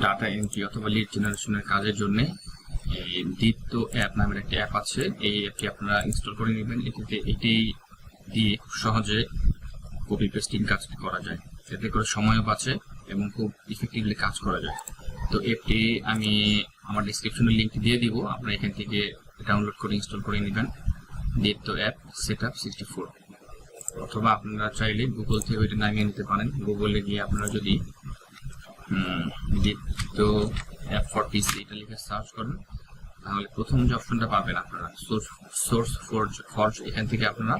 Data entry অথবা lead জেনারেশনের কাজের জন্য এই দিত্ত অ্যাপ নামের একটি অ্যাপ আছে। এই অ্যাপটি আপনারা ইনস্টল করে নেবেন। এটি দিয়ে খুব সহজে কপি পেস্টিং কাজ করা যায়, এতে করে সময়ও বাঁচে এবং খুব ইফেক্টিভলি কাজ করা যায়। তো অ্যাপটি আমি আমার ডিসক্রিপশনে লিঙ্ক দিয়ে দিব, আপনারা এখান থেকে ডাউনলোড করে ইনস্টল করে নেবেন। দিত্তো অ্যাপ সেটআপ 64, অথবা আপনারা চাইলে গুগল থেকে এটা নামিয়ে নিতে পারেন। গুগলে গিয়ে আপনারা যদি দিত্তো অ্যাপ ফর পিসি এটা লিখে সার্চ করেন, তাহলে প্রথম যে অপশনটা পাবেন আপনারা সোর্স ফর, এখান থেকে আপনারা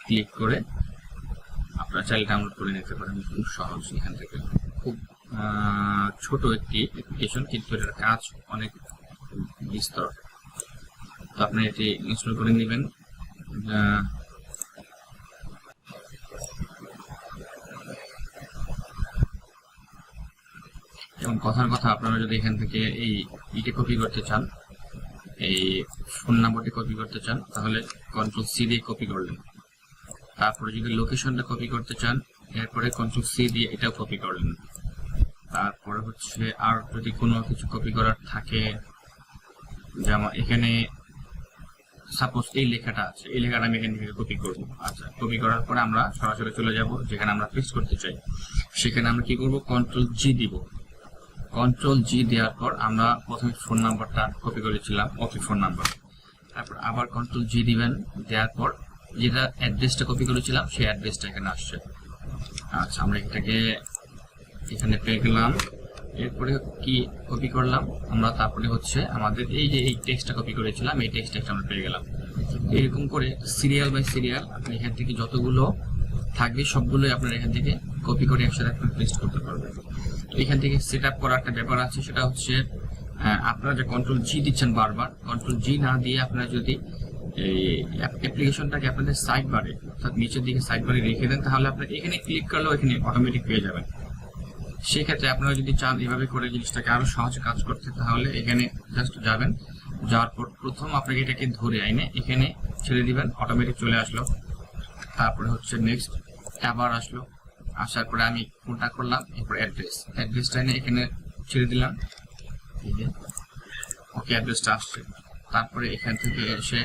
ক্লিক করে আপনারা চাইলে ডাউনলোড করে নিতে পারেন। খুব সহজ, এখান থেকে খুব ছোট একটি অ্যাপ্লিকেশন, কিন্তু এটার কাজ অনেক বিস্তর। তো আপনি এটি ইনস্টল করে নেবেন। এবং কথার কথা, আপনারা যদি এখান থেকে এই ইটে কপি করতে চান, এই ফোন নাম্বারটি কপি করতে চান, তাহলে কন্ট্রোল সি দিয়ে কপি করলেন। তারপরে যদি লোকেশনটা কপি করতে চান, এরপরে কন্ট্রোল সি দিয়ে এটাও কপি করলেন। তারপরে হচ্ছে আর যদি কোনো কিছু কপি করার থাকে, যেমন এখানে সাপোজ এই লেখাটা আছে, এই লেখাটা আমি এখান থেকে কপি করবো। আচ্ছা, কপি করার পরে আমরা সরাসরি চলে যাব যেখানে আমরা পেস্ট করতে চাই। সেখানে আমরা কি করব, কন্ট্রোল জি দিব। কন্ট্রোল জি দেওয়ার পর আমরা প্রথমে ফোন নাম্বারটা কপি করেছিলাম, ওকে ফোন নাম্বার, তারপর আবার কন্ট্রোল জি দিবেন। দেওয়ার পর যেটা অ্যাড্রেসটা কপি করেছিলাম সেই অ্যাড্রেসটা এখানে আসছে। আচ্ছা, আমরা এটাকে এখানে পেয়ে গেলাম। এরপরে কি কপি করলাম আমরা, তারপরে হচ্ছে আমাদের এই যে এই টেক্সটটা কপি করেছিলাম, এই টেক্সটটা আমরা পেয়ে গেলাম। এরকম করে সিরিয়াল বাই সিরিয়াল আপনি এখান থেকে যতগুলো থাকবে সবগুলোই আপনার এখান থেকে কপি করে একসাথে পেস্ট করতে পারবেন। এখান থেকে সেট আপ করার একটা ব্যাপার আছে, সেটা হচ্ছে আপনারা যে কন্ট্রোল জি দিচ্ছেন বারবার, কন্ট্রোল জি না দিয়ে আপনারা যদি এই অ্যাপ্লিকেশনটাকে আপনাদের সাইড বারে অর্থাৎ নিচের দিকে সাইড বারে রেখে দেন, তাহলে আপনারা এখানে ক্লিক করলেও এখানে অটোমেটিক পেয়ে যাবেন। সেক্ষেত্রে আপনারা যদি চান এভাবে করে জিনিসটাকে আরো সহজে কাজ করতে, তাহলে এখানে জাস্ট যাবেন, যাওয়ার পর প্রথম আপনাকে এটাকে ধরে আইনে এখানে ছেড়ে দিবেন, অটোমেটিক চলে আসলো। তারপরে হচ্ছে নেক্সট আবার আসলো, আসার পরে আমি কোনটা করলাম, এরপর অ্যাড্রেসটা এনে এখানে ছেড়ে দিলাম, এই যে ওকে অ্যাড্রেসটা আসছে। তারপরে এখান থেকে এসে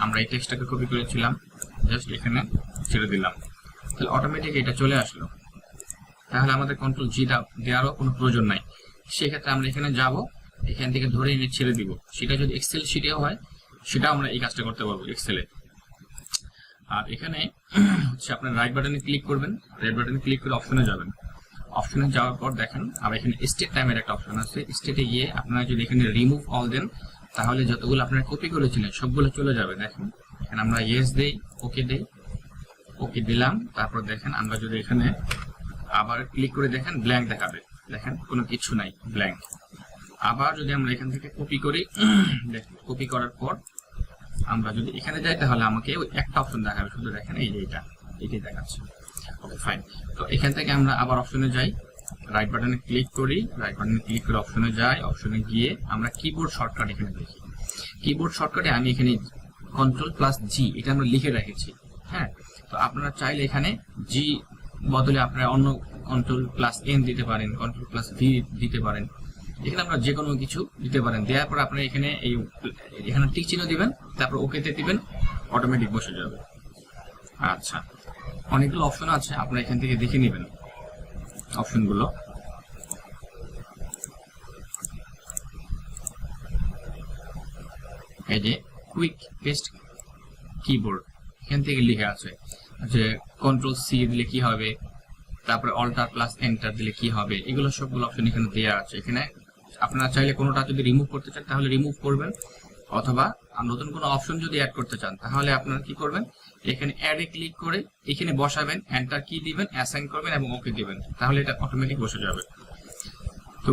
আমরা এই টেক্সটটাকে কপি করেছিলাম, জাস্ট এখানে ছেড়ে দিলাম, তাহলে অটোমেটিক এটা চলে আসলো। তাহলে আমাদের কন্ট্রোল জি দেওয়ারও কোনো প্রয়োজন নাই। সেক্ষেত্রে আমরা এখানে যাব, এখান থেকে ধরে এনে ছেড়ে দিব। সেটা যদি এক্সেল শিটেও হয়, সেটাও আমরা এই কাজটা করতে পারবো এক্সেলে। আর এখানে হচ্ছে আপনার রাইট বাটনে ক্লিক করবেন, রাইট বাটনে ক্লিক করে অপশনে যাবেন। অপশনে যাওয়ার পর দেখেন আর এখানে স্টেট টাইমের একটা অপশন আছে। স্টেটে গিয়ে আপনারা যদি এখানে রিমুভ অল দেন, তাহলে যতগুলো আপনারা কপি করেছিলেন সবগুলো চলে যাবে। দেখেন এখানে আমরা ইয়েস দেই, ওকে দেই, ওকে দিলাম। তারপর দেখেন আমরা যদি এখানে আবার ক্লিক করে দেখেন, ব্ল্যাঙ্ক দেখাবে, দেখেন কোনো কিছু নাই, ব্ল্যাঙ্ক। আবার যদি আমরা এখান থেকে কপি করি, দেখেন কপি করার পর আমরা যদি এখানে যাই, তাহলে আমাকে ওই একটা অপশন দেখাবে শুধু, দেখেন এই যে এটাই দেখাচ্ছে। Okay fine. তো এখান থেকে আমরা আবার অপশনে যাই, রাইট বাটনে ক্লিক করি, রাইট বাটনে ক্লিক করে অপশনে যাই। অপশনে গিয়ে আমরা কিবোর্ড শর্টকাট এখানে দেখি। কিবোর্ড শর্টকাটে আমি এখানে কন্ট্রোল প্লাস জি এটা আমরা লিখে রেখেছি। হ্যাঁ, তো আপনারা চাইলে এখানে জি বদলে আপনারা অন্য কন্ট্রোল প্লাস এন দিতে পারেন, কন্ট্রোল প্লাস ভি দিতে পারেন। এখানে আপনারা যে কোনো কিছু দিতে পারেন। দেওয়ার পর আপনারা এখানে টিক চিহ্ন দিবেন, তারপর ওকেতে দিবেন, অটোমেটিক বসে যাবে। আচ্ছা, অনেকগুলো অপশন আছে, আপনারা এখান থেকে দেখে নেবেন অপশনগুলো। এই যে কুইক পেস্ট কিবোর্ড, এখান থেকে লিখে আছে যে কন্ট্রোল সি দিলে কি হবে, তারপরে অল্টার প্লাস এন্টার দিলে কি হবে, এগুলো সবগুলো অপশন এখানে দেওয়া আছে। এখানে আপনারা চাইলে কোনোটা যদি রিমুভ করতে চান তাহলে রিমুভ করবেন, অথবা নতুন কোনো অপশন যদি অ্যাড করতে চান তাহলে আপনারা কি করবেন, এখানে অ্যাডে ক্লিক করে এখানে বসাবেন, এন্টার কি দিবেন, অ্যাসাইন করবেন এবং ওকে দিবেন, তাহলে এটা অটোমেটিক বসে যাবে। তো